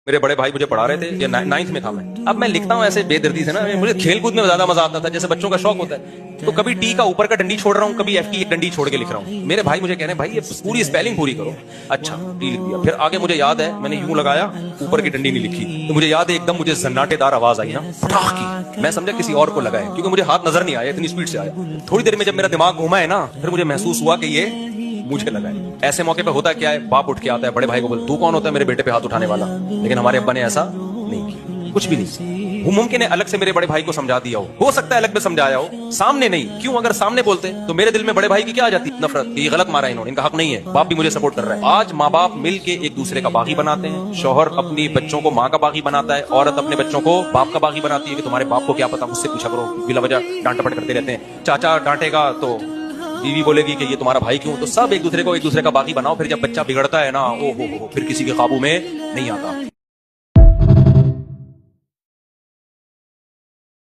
मेरे बड़े भाई मुझे पढ़ा रहे थे, ये 9th में था मैं। अब मैं लिखता हूँ ऐसे बेदर्दी से ना, मुझे खेलकूद में ज्यादा मजा आता था, जैसे बच्चों का शौक होता है। तो कभी टी का ऊपर का डंडी छोड़ रहा हूँ, कभी एफ की एक डंडी छोड़ के लिख रहा हूँ। मेरे भाई मुझे कह रहे हैं, भाई ये पूरी स्पेलिंग पूरी करो। अच्छा, टी लिख दिया। फिर आगे मुझे याद है, मैंने यूं लगाया, ऊपर की डंडी नहीं लिखी। तो मुझे याद है एकदम मुझे सन्नाटेदार आवाज आई ना, फटाक की। मैं समझा किसी और को लगाए, क्योंकि मुझे हाथ नजर नहीं आया, इतनी स्पीड से आया। थोड़ी देर में जब मेरा दिमाग घूमा है ना, फिर मुझे महसूस हुआ कि ये मुझे लगा है। ऐसे मौके पे होता क्या है, बाप उठ के आता है, बड़े भाई को बोलता, तू कौन होता है मेरे बेटे पे हाथ उठाने वाला? लेकिन हमारे अब्बा ने ऐसा नहीं किया, कुछ भी नहीं। वो मुमकिन है अलग से मेरे बड़े भाई को समझा दिया हो सकता है अलग में समझाया हो, सामने नहीं। क्यों? अगर सामने बोलते तो मेरे दिल में बड़े भाई की क्या आ जाती, नफरत। ये गलत मारा इन्होंने, इनका हक नहीं है। बाप भी मुझे सपोर्ट कर रहा है। आज माँ बाप मिल के एक दूसरे का बागी बनाते हैं। शौहर अपनी बच्चों को माँ का बागी बनाता है, औरत अपने बच्चों को बाप का बागी बनाती है कि तुम्हारे बाप को क्या पता, मुझसे पूछा करो। बिला वजह डांट डपट करते रहते हैं। चाचा डांटेगा तो बीवी बोलेगी कि ये तुम्हारा भाई क्यों। तो सब एक दूसरे का बागी बनाओ, फिर जब बच्चा बिगड़ता है ना, ओ हो, फिर किसी के काबू में नहीं आता।